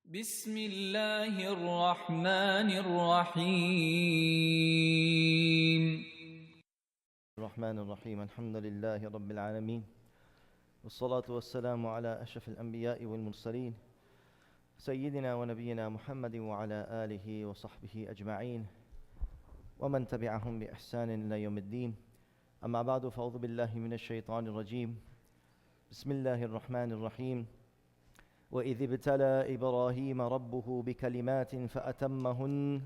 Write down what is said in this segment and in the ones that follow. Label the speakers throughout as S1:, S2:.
S1: بسم الله الرحمن الرحيم
S2: الرحمن الرحيم الحمد لله رب العالمين والصلاة والسلام على أشرف الأنبياء والمرسلين سيدنا ونبينا محمد وعلى آله وصحبه أجمعين ومن تبعهم بإحسان إلى يوم الدين أما بعد فأعوذ بالله من الشيطان الرجيم بسم الله الرحمن الرحيم وإذ ابتلى إبراهيم ربه بكلمات فأتمهن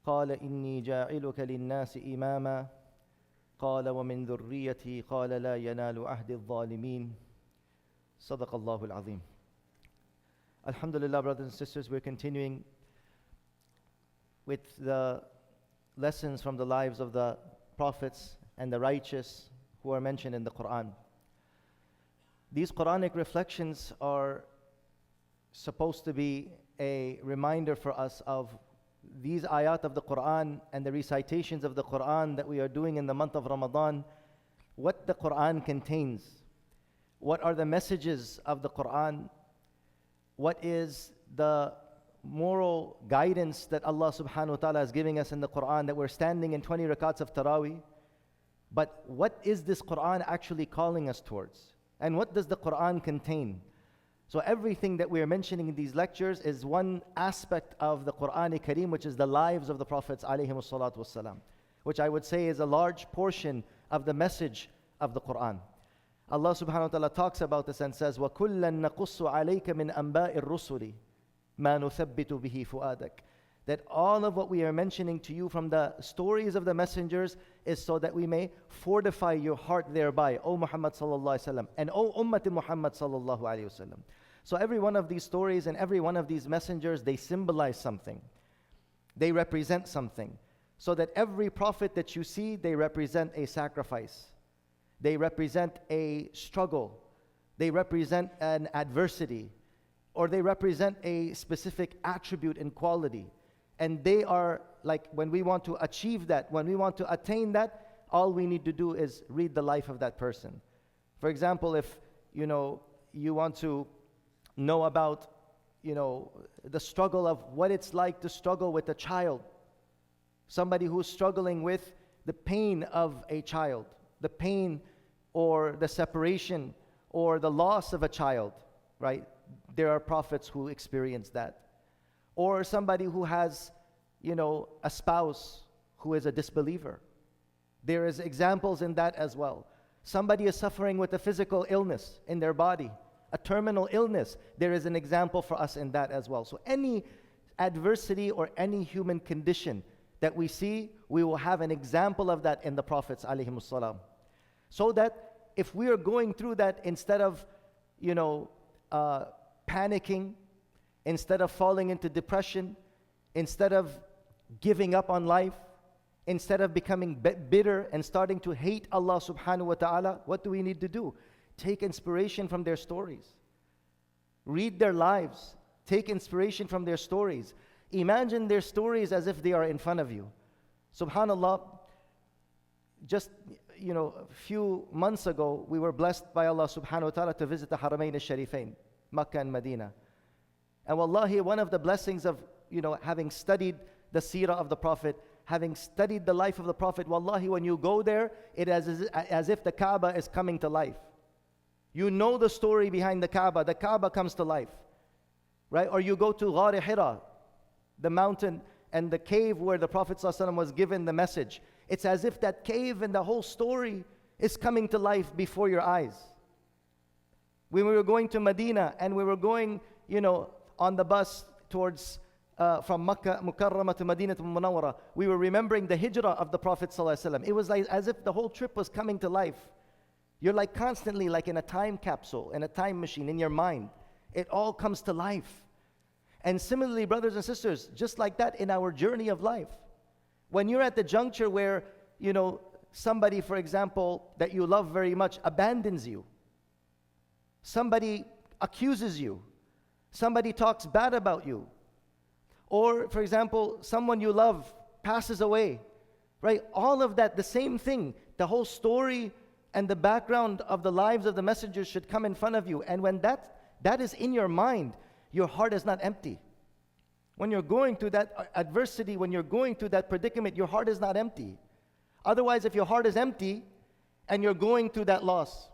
S2: قال إني جاعلك للناس إماما قال ومن ذريتي قال لا ينال عهد الظالمين صدق الله العظيم. Alhamdulillah, brothers and sisters, we're continuing with the lessons from the lives of the prophets and the righteous who are mentioned in the Quran. These Quranic reflections are supposed to be a reminder for us of these ayat of the Quran and the recitations of the Quran that we are doing in the month of Ramadan, what the Quran contains, what are the messages of the Quran, what is the moral guidance that Allah subhanahu wa ta'ala is giving us in the Quran, that we're standing in 20 rakats of Taraweeh. But what is this Quran actually calling us towards? And what does the Quran contain? So everything that we are mentioning in these lectures is one aspect of the Quran Kareem, which is the lives of the Prophets alayhimus salatu wassalam, which I would say is a large portion of the message of the Quran. Allah subhanahu wa ta'ala talks about this and says, وَكُلًّا نَقُصُّ عَلَيْكَ مِنْ أَنْبَاءِ الرُّسُلِ مَا نُثَبِّتُ بِهِ فُؤَادَكَ. That all of what we are mentioning to you from the stories of the messengers is so that we may fortify your heart thereby, O Muhammad sallallahu alaihi wasallam, and O Ummati Muhammad sallallahu alaihi wasallam. So every one of these stories and every one of these messengers, they symbolize something. They represent something. So that every prophet that you see, they represent a sacrifice. They represent a struggle. They represent an adversity. Or they represent a specific attribute and quality. And they are like, when we want to achieve that, when we want to attain that, all we need to do is read the life of that person. For example, if you want to know about the struggle of what it's like to struggle with a child, somebody who's struggling with the pain of a child, the pain or the separation or the loss of a child, right? There are prophets who experience that. Or somebody who has, a spouse who is a disbeliever. There is examples in that as well. Somebody is suffering with a physical illness in their body, a terminal illness. There is an example for us in that as well. So any adversity or any human condition that we see, we will have an example of that in the Prophets alayhimus salam. So that if we are going through that, instead of, panicking, instead of falling into depression, instead of giving up on life, instead of becoming bitter and starting to hate Allah subhanahu wa ta'ala, what do we need to do? Take inspiration from their stories. Read their lives. Take inspiration from their stories. Imagine their stories as if they are in front of you. Subhanallah, just a few months ago, we were blessed by Allah subhanahu wa ta'ala to visit the Haramain al-Sharifain, Makkah and Medina. And wallahi, one of the blessings of, having studied the seerah of the Prophet, having studied the life of the Prophet, wallahi, when you go there, it is as if the Kaaba is coming to life. You know the story behind the Kaaba comes to life, right? Or you go to Ghar Hira, the mountain and the cave where the Prophet ﷺ was given the message. It's as if that cave and the whole story is coming to life before your eyes. When we were going to Medina and we were going, on the bus towards from Makkah Mukarramah to Madinah Munawwara, we were remembering the hijrah of the Prophet ﷺ. It was like as if the whole trip was coming to life. You're like constantly like in a time capsule, in a time machine in your mind. It all comes to life. And similarly, brothers and sisters, just like that in our journey of life. When you're at the juncture where, somebody, for example, that you love very much abandons you. Somebody accuses you. Somebody talks bad about you. Or, for example, someone you love passes away. Right? All of that, the same thing. The whole story and the background of the lives of the messengers should come in front of you. And when that is in your mind, your heart is not empty. When you're going through that adversity, when you're going through that predicament, your heart is not empty. Otherwise, if your heart is empty and you're going through that loss,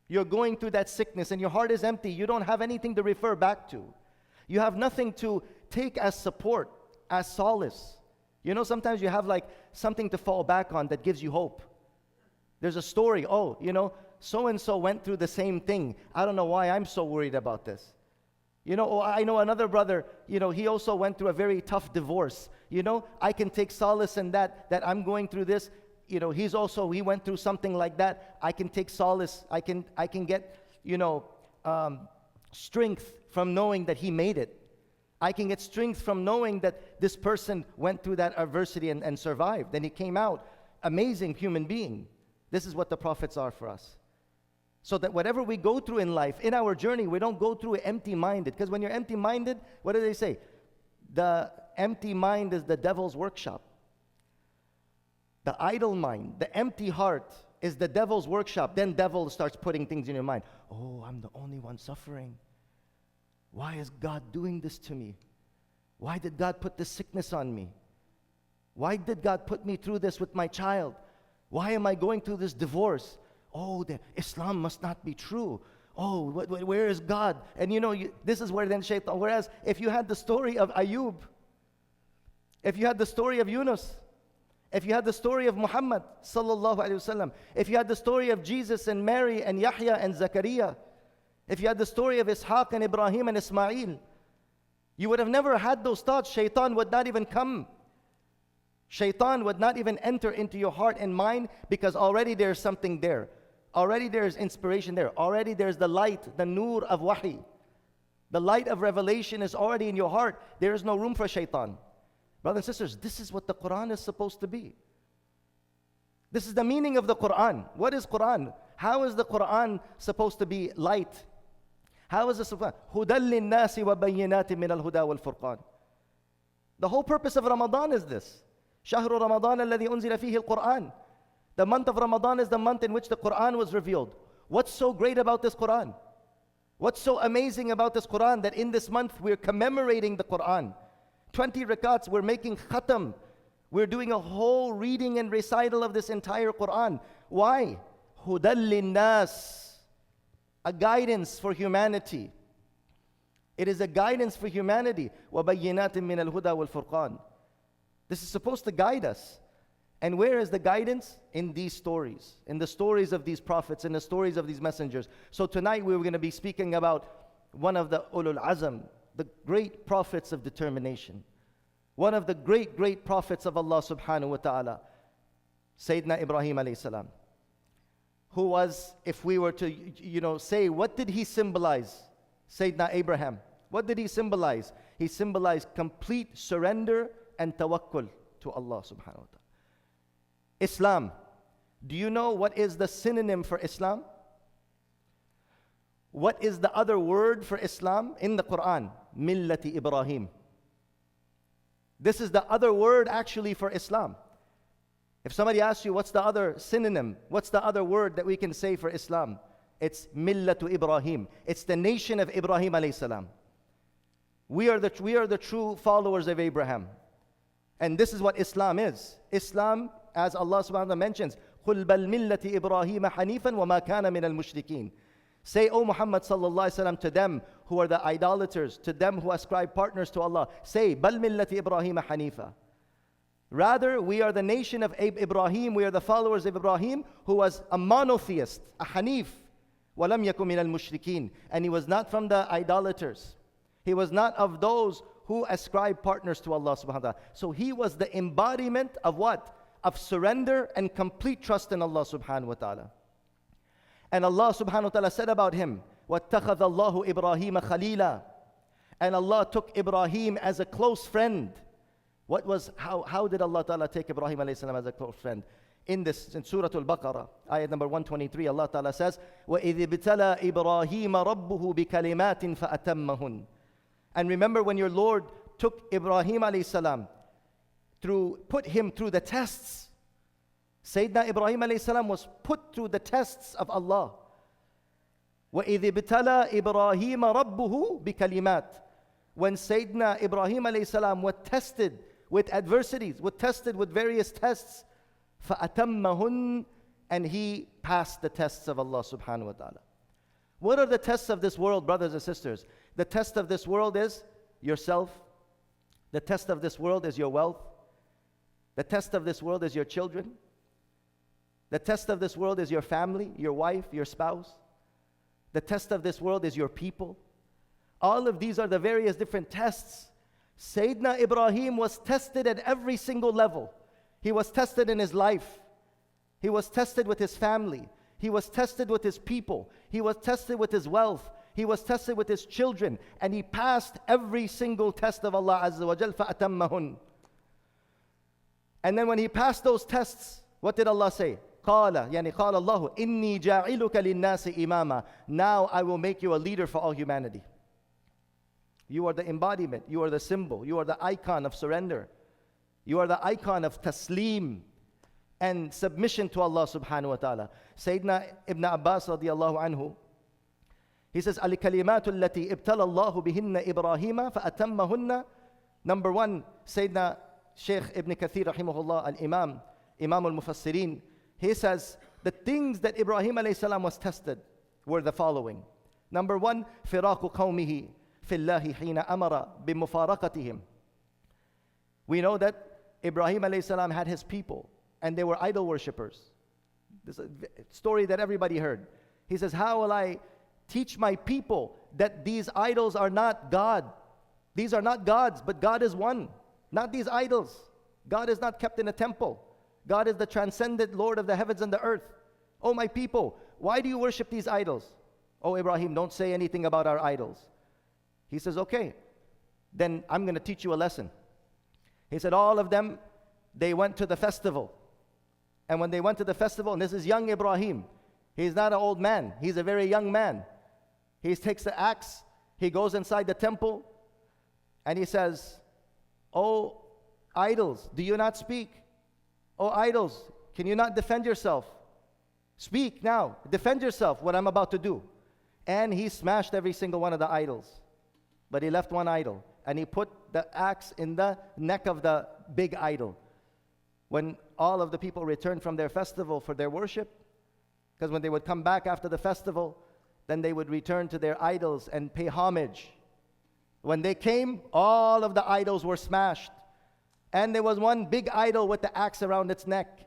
S2: you're going through that sickness and your heart is empty, you don't have anything to refer back to. You have nothing to take as support, as solace. You know, sometimes you have like something to fall back on that gives you hope. There's a story, oh, you know, so-and-so went through the same thing. I don't know why I'm so worried about this. You know, oh, I know another brother, you know, he also went through a very tough divorce. You know, I can take solace in that I'm going through this. You know, he went through something like that. I can take solace. I can get, you know, strength from knowing that he made it. I can get strength from knowing that this person went through that adversity and survived. And he came out amazing human being. This is what the prophets are for us. So that whatever we go through in life, in our journey, we don't go through empty-minded. Because when you're empty-minded, what do they say? The empty mind is the devil's workshop. The idle mind, the empty heart is the devil's workshop. Then devil starts putting things in your mind. Oh, I'm the only one suffering. Why is God doing this to me? Why did God put this sickness on me? Why did God put me through this with my child? Why am I going through this divorce? Oh, Islam must not be true. Oh, where is God? And you know, this is where then Shaitan, whereas if you had the story of Ayub, if you had the story of Yunus, if you had the story of Muhammad sallallahu alaihi wasallam, if you had the story of Jesus and Mary and Yahya and Zakaria, if you had the story of Ishaq and Ibrahim and Ismail, you would have never had those thoughts. Shaitan would not even come. Shaitan would not even enter into your heart and mind because already there's something there. Already there's inspiration there. Already there's the light, the nur of wahi. The light of revelation is already in your heart. There is no room for shaitan. Brothers and sisters, this is what the Quran is supposed to be. This is the meaning of the Quran. What is Quran? How is the Quran supposed to be light? How is it supposed to be? هُدًى لِلنَّاسِ وَبَيِّنَاتٍ مِنَ الْهُدَى وَالْفُرْقَانِ. The whole purpose of Ramadan is this. شهر رمضان الذي أنزل فيه القرآن. The month of Ramadan is the month in which the Quran was revealed. What's so great about this Quran? What's so amazing about this Quran that in this month we're commemorating the Quran? 20 rakats, we're making khatam. We're doing a whole reading and recital of this entire Quran. Why? هُدًى لِلنَّاسِ. A guidance for humanity. It is a guidance for humanity. وَبَيِّنَاتٍ مِّنَ الْهُدَى وَالْفُرْقَانِ. This is supposed to guide us. And where is the guidance? In these stories. In the stories of these prophets, in the stories of these messengers. So tonight we were going to be speaking about one of the ulul azam, the great prophets of determination. One of the great prophets of Allah subhanahu wa ta'ala. Sayyidina Ibrahim alayhi salam. Who was, if we were to, say, what did he symbolize? Sayyidina Abraham. What did he symbolize? He symbolized complete surrender and tawakkul to Allah subhanahu wa ta'ala. Islam. Do you know what is the synonym for Islam? What is the other word for Islam in the Quran? Millati Ibrahim. This is the other word actually for Islam. If somebody asks you what's the other synonym, what's the other word that we can say for Islam? It's Millatu Ibrahim. It's the nation of Ibrahim alayhi salam. We are the true followers of Abraham. And this is what Islam is. Islam, as Allah subhanahu wa ta'ala mentions, قُلْ بَلْ مِلَّةِ إِبْرَاهِيمَ حَنِيفًا وَمَا كَانَ مِنَ الْمُشْرِكِينَ. Say, O Muhammad sallallahu alaihi wasallam, to them who are the idolaters, to them who ascribe partners to Allah, say, بَلْ مِلَّةِ إِبْرَاهِيمَ حَنِيفًا. Rather, we are the nation of Ibrahim, we are the followers of Ibrahim, who was a monotheist, a Hanif. وَلَمْ يَكُنْ مِنَ الْمُشْرِكِينَ. And he was not from the idolaters. He was not of those who ascribe partners to Allah subhanahu wa ta'ala. So he was the embodiment of what? Of surrender and complete trust in Allah subhanahu wa ta'ala. And Allah subhanahu wa ta'ala said about him, وَاتَّخَذَ اللَّهُ إِبْرَاهِيمَ خَلِيلًا. And Allah took Ibrahim as a close friend. How did Allah ta'ala take Ibrahim alayhi salam as a close friend? In Surah Al-Baqarah, ayat number 123, Allah ta'ala says, وَإِذِ ابْتَلَى إِبْرَاهِيمَ رَبُّهُ بِكَلِمَاتٍ فَأَتَمَّهُنْ. And remember when your Lord took Ibrahim alayhi salam, put him through the tests. Sayyidina Ibrahim alayhi salam was put through the tests of Allah. وَإِذِ ابْتَلَى إِبْرَاهِيمَ رَبُّهُ بِكَلِمَاتٍ. When Sayyidina Ibrahim alayhi salam was tested with adversities, was tested with various tests, فَأَتَمَّهُنْ, and he passed the tests of Allah subhanahu wa ta'ala. What are the tests of this world, brothers and sisters? The test of this world is yourself. The test of this world is your wealth. The test of this world is your children. The test of this world is your family, your wife, your spouse. The test of this world is your people. All of these are the various different tests. Sayyidina Ibrahim was tested at every single level. He was tested in his life. He was tested with his family. He was tested with his people. He was tested with his wealth. He was tested with his children. And he passed every single test of Allah Azza wa Jal, فَأَتَمَّهُنْ. And then when he passed those tests, what did Allah say? قَالَ اللَّهُ إِنِّي جَاعِلُكَ لِلنَّاسِ إِمَامًا. Now I will make you a leader for all humanity. You are the embodiment. You are the symbol. You are the icon of surrender. You are the icon of taslim and submission to Allah subhanahu wa ta'ala. Sayyidina Ibn Abbas radiyallahu anhu, he says, الكلمات التي ابتلى الله بهن إبراهيم فأتمهن. Number one, Sayyidina Shaykh Ibn Kathir rahimahullah, al-Imam, Imam al-Mufassirin, he says, the things that Ibrahim alayhi salam was tested were the following. Number one, فراق قومه في الله حين أمر بمفارقتهم. We know that Ibrahim alayhi salam had his people and they were idol worshippers. This is a story that everybody heard. He says, how will I teach my people that these idols are not God? These are not gods, but God is one. Not these idols. God is not kept in a temple. God is the transcendent Lord of the heavens and the earth. Oh my people, why do you worship these idols? Oh Ibrahim, don't say anything about our idols. He says, okay, then I'm going to teach you a lesson. He said, all of them, they went to the festival. And when they went to the festival, and this is young Ibrahim, he's not an old man, he's a very young man. He takes the axe, he goes inside the temple, and he says, oh idols, do you not speak? Oh idols, can you not defend yourself? Speak now, defend yourself, what I'm about to do. And he smashed every single one of the idols. But he left one idol, and he put the axe in the neck of the big idol. When all of the people returned from their festival for their worship, because when they would come back after the festival, then they would return to their idols and pay homage. When they came, all of the idols were smashed. And there was one big idol with the axe around its neck.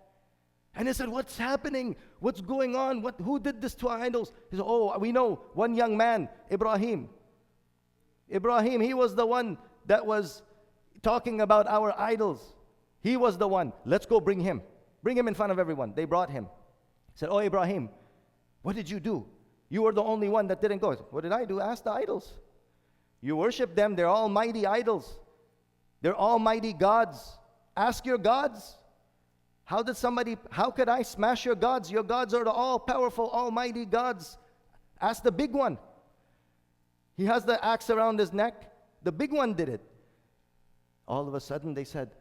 S2: And they said, what's happening? What's going on? Who did this to our idols? He said, oh, we know one young man, Ibrahim. Ibrahim, he was the one that was talking about our idols. He was the one. Let's go bring him. Bring him in front of everyone. They brought him. He said, oh Ibrahim, what did you do? You were the only one that didn't go. What did I do? Ask the idols. You worship them. They're almighty idols. They're almighty gods. Ask your gods. How could I smash your gods? Your gods are the all-powerful, almighty gods. Ask the big one. He has the axe around his neck. The big one did it. All of a sudden they said,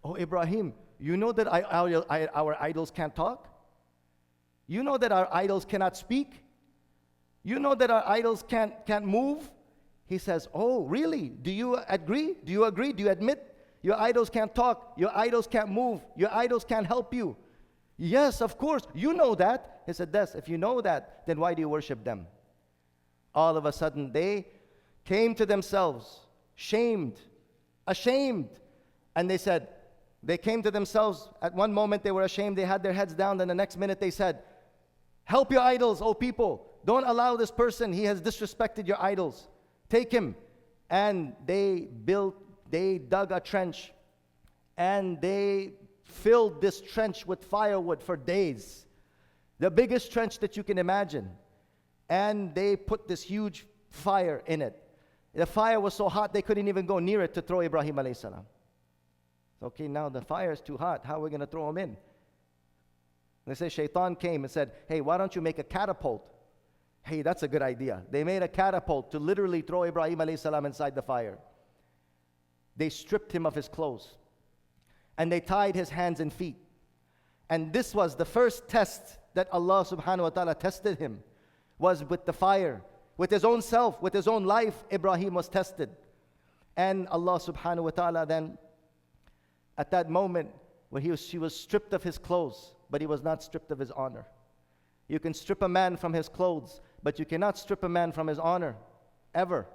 S2: oh Ibrahim, you know that our idols can't talk? You know that our idols cannot speak? You know that our idols can't move? He says, oh really? Do you agree? Do you agree? Do you admit? Your idols can't talk. Your idols can't move. Your idols can't help you. Yes, of course. You know that. He said, yes, if you know that, then why do you worship them? All of a sudden, they came to themselves, shamed, ashamed. And they said, they came to themselves. At one moment, they were ashamed. They had their heads down. Then the next minute, they said, help your idols, O people. Don't allow this person. He has disrespected your idols. Take him. And they dug a trench. And they filled this trench with firewood for days. The biggest trench that you can imagine. And they put this huge fire in it. The fire was so hot they couldn't even go near it to throw Ibrahim alayhi salam. Okay, now the fire is too hot. How are we going to throw him in? They say Shaitan came and said, hey, why don't you make a catapult? Hey, that's a good idea. They made a catapult to literally throw Ibrahim alayhi salam inside the fire. They stripped him of his clothes. And they tied his hands and feet. And this was the first test that Allah subhanahu wa ta'ala tested him. was with the fire. With his own self, with his own life, Ibrahim was tested. And Allah subhanahu wa ta'ala then, at that moment, when he was stripped of his clothes, but he was not stripped of his honor. You can strip a man from his clothes, but you cannot strip a man from his honor, ever.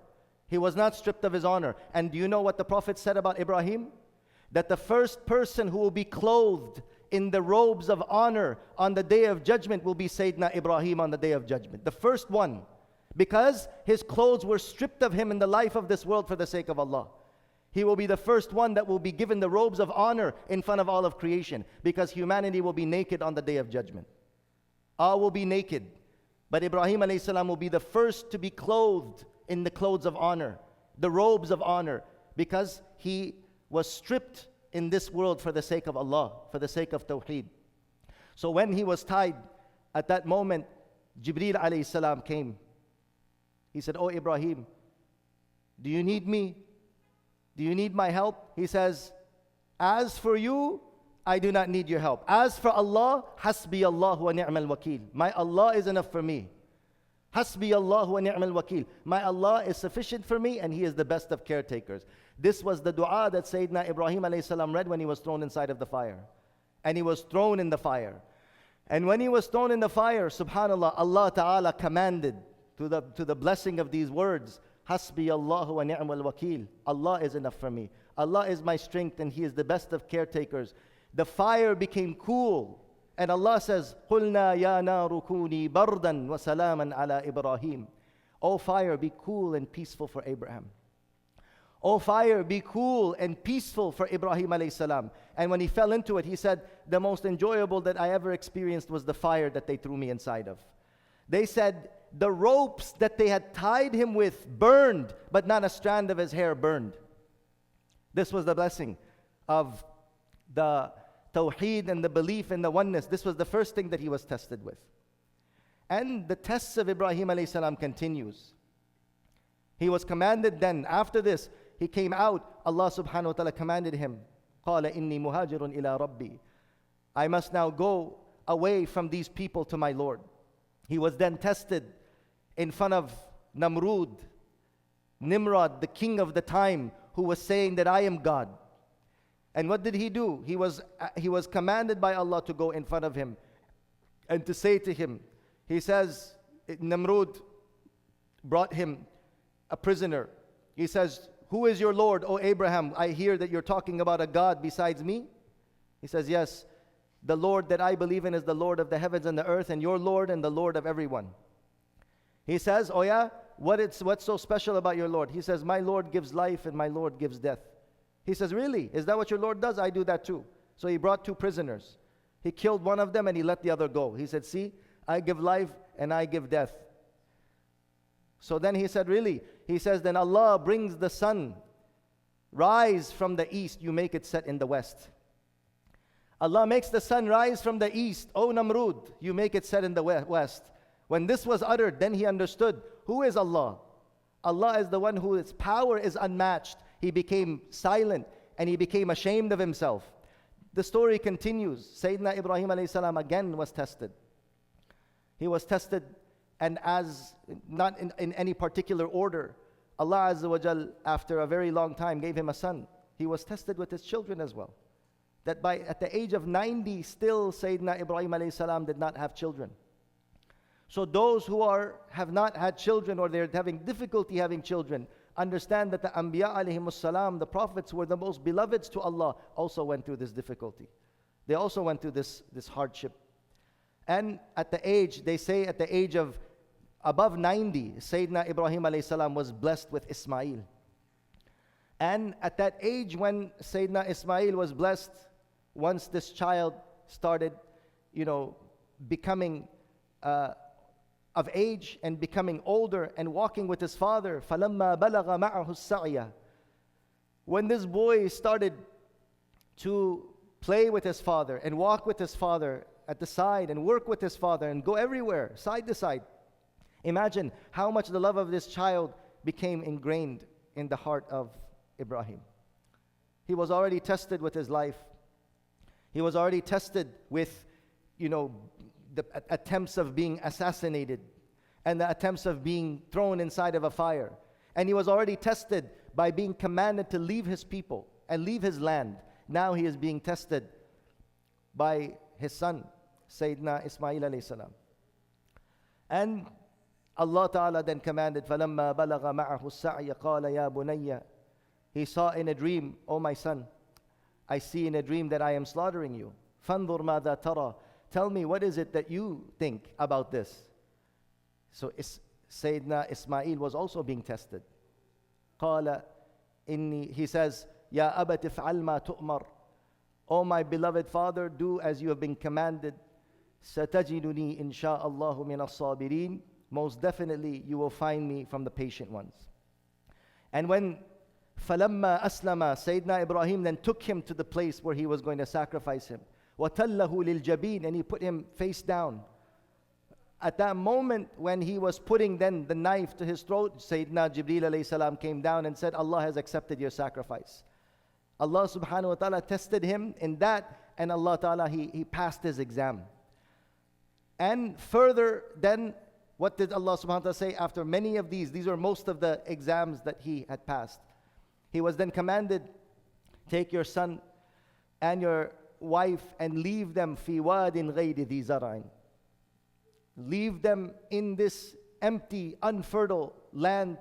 S2: He was not stripped of his honor. And do you know what the Prophet said about Ibrahim? That the first person who will be clothed in the robes of honor on the day of judgment will be Sayyidina Ibrahim on the day of judgment. The first one. Because his clothes were stripped of him in the life of this world for the sake of Allah. He will be the first one that will be given the robes of honor in front of all of creation. Because humanity will be naked on the day of judgment. All will be naked. But Ibrahim alayhi salam will be the first to be clothed in the clothes of honor, the robes of honor, because he was stripped in this world for the sake of Allah, for the sake of Tawheed. So when he was tied, at that moment, Jibreel alayhi salam came. He said, "Oh Ibrahim, do you need me? Do you need my help?" He says, "As for you, I do not need your help. As for Allah, hasbi Allah wa ni'mal wakil. My Allah is enough for me. Hasbi Allah wa ni'mal wakil. My Allah is sufficient for me and He is the best of caretakers." This was the dua that Sayyidina Ibrahim alayhi salam read when he was thrown inside of the fire. And he was thrown in the fire. And when he was thrown in the fire, subhanallah, Allah Ta'ala commanded to the blessing of these words, Hasbi Allah wa ni'mal wakil. Allah is enough for me. Allah is my strength and He is the best of caretakers. The fire became cool. And Allah says, قُلْنَا يَا نَارُ كُونِي بَرْدًا وَسَلَامًا عَلَى إِبْرَاهِيمَ. O fire, be cool and peaceful for Abraham. O fire, be cool and peaceful for Ibrahim alayhi salam. And when he fell into it, he said, the most enjoyable that I ever experienced was the fire that they threw me inside of. They said, the ropes that they had tied him with burned, but not a strand of his hair burned. This was the blessing of the Tawheed and the belief in the oneness. This was the first thing that he was tested with. And the tests of Ibrahim alayhi salam continues. He was commanded then, after this, he came out, Allah subhanahu wa ta'ala commanded him, قَالَ إِنِّي مُهَاجِرٌ إِلَىٰ رَبِّي. I must now go away from these people to my Lord. He was then tested in front of Nimrod, the king of the time, who was saying that I am God. And what did he do? He was commanded by Allah to go in front of him and to say to him, he says, Nimrod brought him a prisoner. He says, who is your Lord, O Abraham? I hear that you're talking about a God besides me. He says, yes, the Lord that I believe in is the Lord of the heavens and the earth, and your Lord and the Lord of everyone. He says, oh yeah, what's so special about your Lord? He says, my Lord gives life and my Lord gives death. He says, really? Is that what your Lord does? I do that too. So he brought two prisoners. He killed one of them and he let the other go. He said, see, I give life and I give death. So then he said, really? He says, then Allah brings the sun, rise from the east, you make it set in the west. Allah makes the sun rise from the east, O Namrud, you make it set in the west. When this was uttered, then he understood, who is Allah? Allah is the one whose power is unmatched. He became silent and he became ashamed of himself. The story continues. Sayyidina Ibrahim alayhi salam again was tested. He was tested, and as not in any particular order, Allah Azza wa Jal, after a very long time, gave him a son. He was tested with his children as well. That at the age of 90, still Sayyidina Ibrahim alayhi salam did not have children. So those who have not had children, or they're having difficulty having children, understand that the Anbiya alayhimus salam, the prophets, were the most beloveds to Allah, also went through this difficulty. They also went through this hardship. And at the age, they say at the age of above 90, Sayyidina Ibrahim alayhi salam was blessed with Ismail. And at that age when Sayyidina Ismail was blessed, once this child started, becoming of age and becoming older and walking with his father, فَلَمَّا بَلَغَ مَعَهُ السَّعْيَ. When this boy started to play with his father and walk with his father at the side and work with his father and go everywhere, side to side, imagine how much the love of this child became ingrained in the heart of Ibrahim. He was already tested with his life. He was already tested with, the attempts of being assassinated. and the attempts of being thrown inside of a fire. And he was already tested by being commanded to leave his people and leave his land. Now he is being tested by his son, Sayyidina Ismail alayhi salam. And Allah Ta'ala then commanded, فَلَمَّا بَلَغَ مَعَهُ السَّعْيَ قَالَ يَا بُنَيَّ. He saw in a dream, "O my son, I see in a dream that I am slaughtering you. فَانظُرْ مَاذَا تَرَى. Tell me, what is it that you think about this?" So Sayyidina Ismail was also being tested. قَالَ إِنِّي. He says, "Ya أَبَتِ افْعَلْ مَا تُؤْمَرْ." "O my beloved father, do as you have been commanded. سَتَجِدُنِي إِنْ شَاءَ اللَّهُ مِنَ الصَّابِرِينَ. Most definitely you will find me from the patient ones." And when فَلَمَّا أَسْلَمَ, Sayyidina Ibrahim then took him to the place where he was going to sacrifice him. وَتَلَّهُ لِلْجَبِينَ. And he put him face down. At that moment when he was putting then the knife to his throat, Sayyidina Jibreel alayhi salam came down and said, "Allah has accepted your sacrifice." Allah subhanahu wa ta'ala tested him in that, and Allah ta'ala, he passed his exam. And further then, what did Allah subhanahu wa ta'ala say after many of these are most of the exams that he had passed. He was then commanded, "Take your son and your wife and leave them fi wadin ghayri dhi zar'in." Leave them in this empty, unfertile land,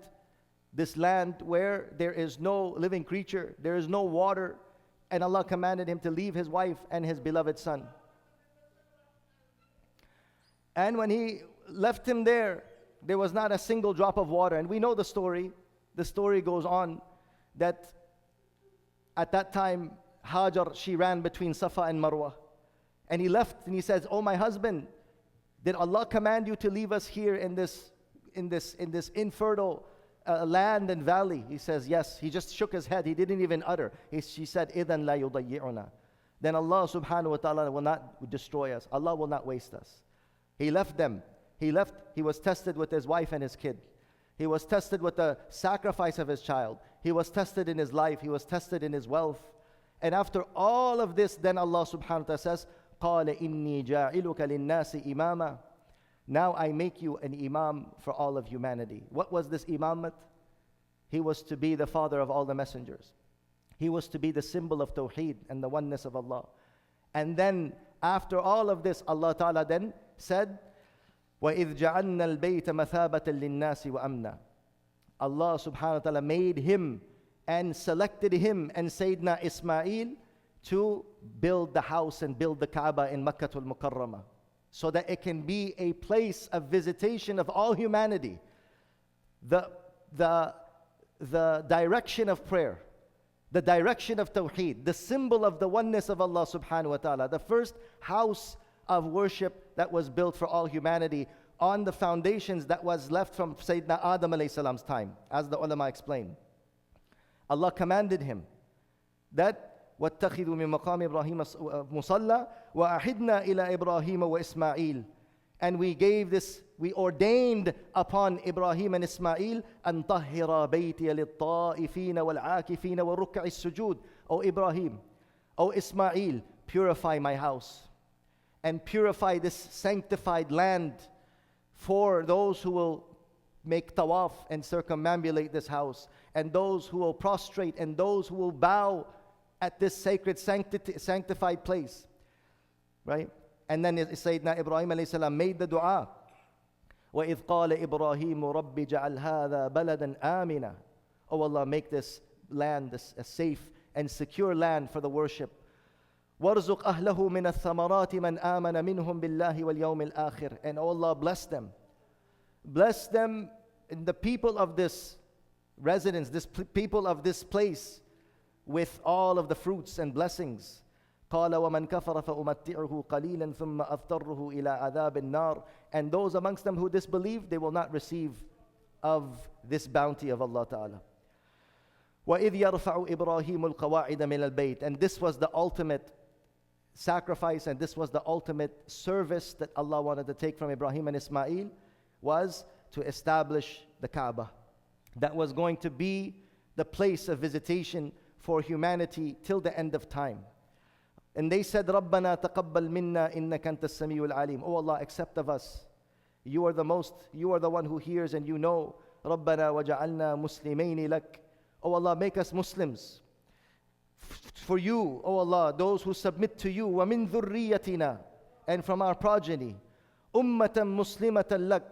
S2: this land where there is no living creature, there is no water, and Allah commanded him to leave his wife and his beloved son. And when he left him there, there was not a single drop of water. And we know the story. The story goes on that at that time, Hajar, she ran between Safa and Marwa. And he left and he says, "Oh my husband, did Allah command you to leave us here in this infertile land and valley?" He says, "Yes." He just shook his head. He didn't even utter. She said, "Idhan la yudayyi'una." Then Allah subhanahu wa ta'ala will not destroy us. Allah will not waste us. He left them. He was tested with his wife and his kid. He was tested with the sacrifice of his child. He was tested in his life. He was tested in his wealth. And after all of this, then Allah subhanahu wa ta'ala says, قَالَ إِنِّي جَاعِلُكَ لِلنَّاسِ إِمَامًا. Now I make you an imam for all of humanity. What was this imamate? He was to be the father of all the messengers. He was to be the symbol of Tawheed and the oneness of Allah. And then after all of this, Allah Ta'ala then said, وَإِذْ جَعَلْنَا الْبَيْتَ مَثَابَةً لِلنَّاسِ وَأَمْنًا. Allah subhanahu wa ta'ala made him and selected him and Sayyidina Ismail to build the house and build the Kaaba in Makkatul Mukarramah, so that it can be a place of visitation of all humanity. The direction of prayer, the direction of Tawheed, the symbol of the oneness of Allah subhanahu wa ta'ala, the first house of worship that was built for all humanity on the foundations that was left from Sayyidina Adam alayhi salam's time, as the ulama explained. Allah commanded him that وَاتَّخِذُوا مِن مَقَامِ إِبْرَاهِيمَ مُصَلَّى وَأَحِدْنَا إِلَى إِبْرَاهِيمَ وَإِسْمَاعِيلَ. And we ordained upon Ibrahim and Ismail أَن طَهِّرَ بَيْتِيَ لِلطَّائِفِينَ وَالْعَاكِفِينَ وَالرُّكَّعِ السُّجُودِ. O Ibrahim, O Ismail, purify my house and purify this sanctified land for those who will make tawaf and circumambulate this house, and those who will prostrate, and those who will bow at this sacred sanctified place. Right? And then Sayyidina Ibrahim alayhi salam made the dua. وَإِذْ قَالَ إِبْرَاهِيمُ رَبِّ جَعَلْ هَذَا بَلَدًا آمِنًا. Oh Allah, make this land a safe and secure land for the worship. وَارْزُقْ أَهْلَهُ مِنَ الثَّمَرَاتِ مَنْ آمَنَ مِنْهُمْ بِاللَّهِ وَالْيَوْمِ الْآخِرِ. And oh Allah, bless them. Bless them in the people of this residence, people of this place, with all of the fruits and blessings. قَالَ وَمَنْ كَفَرَ فَأُمَتِّعُهُ قَلِيلًا ثُمَّ أَضْطَرُّهُ إِلَىٰ عَذَابِ النَّارِ. And those amongst them who disbelieve, they will not receive of this bounty of Allah Ta'ala. وَإِذْ يَرْفَعُ إِبْرَاهِيمُ الْقَوَاعِدَ مِنَ الْبَيْتِ. And this was the ultimate sacrifice, and this was the ultimate service that Allah wanted to take from Ibrahim and Ismail, was to establish the Kaaba. That was going to be the place of visitation for humanity till the end of time. And they said, رَبَّنَا تَقَبَّلْ مِنَّا إِنَّكَ أَنْتَ السَّمِيعُ الْعَلِيمُ. Oh Allah, accept of us. You are the one who hears and you know. رَبَّنَا وَجَعَلْنَا مُسْلِمَيْنِ لَكَ. Oh Allah, make us Muslims for you, oh Allah, those who submit to you. وَمِن ذُرِّيَّتِنَا, and from our progeny. أُمَّةً مُسْلِمَةً لَكَ,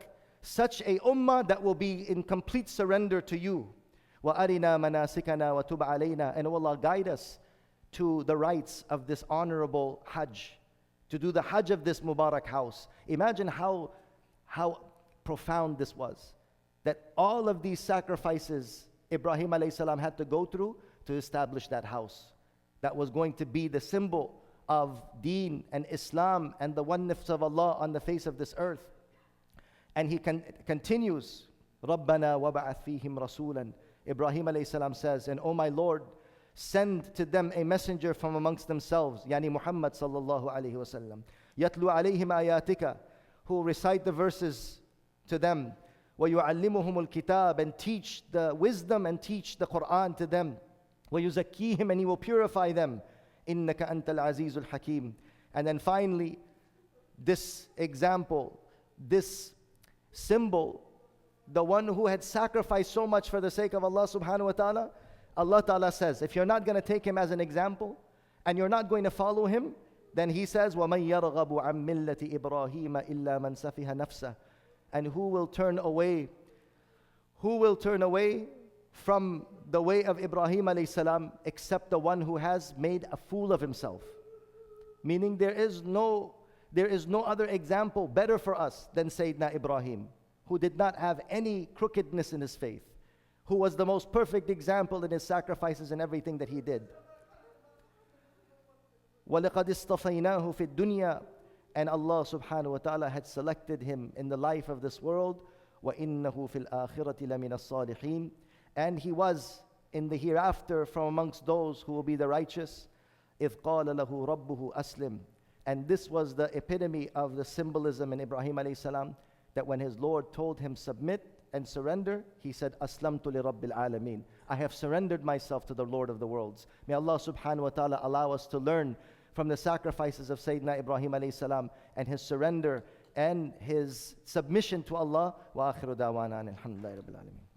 S2: such a ummah that will be in complete surrender to you. وَأَرِنَا مَنَاسِكَنَا وَتُبْ عَلَيْنَا, and oh Allah, guide us to the rites of this honorable Hajj, to do the Hajj of this Mubarak house. Imagine how profound this was, that all of these sacrifices Ibrahim alayhi salam had to go through to establish that house that was going to be the symbol of Deen and Islam and the oneness of Allah on the face of this earth. And he continues, رَبَّنَا وَبَعَثْ فِيهِمْ رَسُولًا. Ibrahim alayhi salam says, and oh my Lord, send to them a messenger from amongst themselves, yani Muhammad sallallahu alayhi wa sallam, يَتْلُو عَلَيْهِمْ آيَاتِكَ, who will recite the verses to them, وَيُعَلِّمُهُمُ الْكِتَابِ, and teach the wisdom and teach the Quran to them, وَيُزَكِّيهِمْ, and he will purify them, إِنَّكَ أَنْتَ الْعَزِيزُ الْحَكِيمُ. And then finally, this example, this symbol, the one who had sacrificed so much for the sake of Allah subhanahu wa ta'ala, Allah ta'ala says, if you're not going to take him as an example and you're not going to follow him, then he says, وَمَنْ يَرْغَبُ عَنْ مِلَّةِ إِبْرَاهِيمَ إِلَّا مَنْ سَفِهَ نَفْسَهُ. And who will turn away from the way of Ibrahim alayhi salam except the one who has made a fool of himself? Meaning there is no other example better for us than Sayyidina Ibrahim, who did not have any crookedness in his faith, who was the most perfect example in his sacrifices and everything that he did. وَلَقَدْ اصْطَفَيْنَاهُ فِي الدُّنْيَا, and Allah subhanahu wa ta'ala had selected him in the life of this world. وَإِنَّهُ فِي الْآخِرَةِ لَمِنَ الصَّالِحِينَ, and he was in the hereafter from amongst those who will be the righteous. إِذْ قَالَ لَهُ رَبُّهُ أَسْلِمْ. And this was the epitome of the symbolism in Ibrahim alayhi salam, that when his Lord told him submit and surrender, he said, أَسْلَمْتُ لِرَبِّ الْعَالَمِينَ, I have surrendered myself to the Lord of the worlds. May Allah subhanahu wa ta'ala allow us to learn from the sacrifices of Sayyidina Ibrahim alayhi salam and his surrender and his submission to Allah. Wa akhiru da'wana alhamdulillahi rabbil alameen.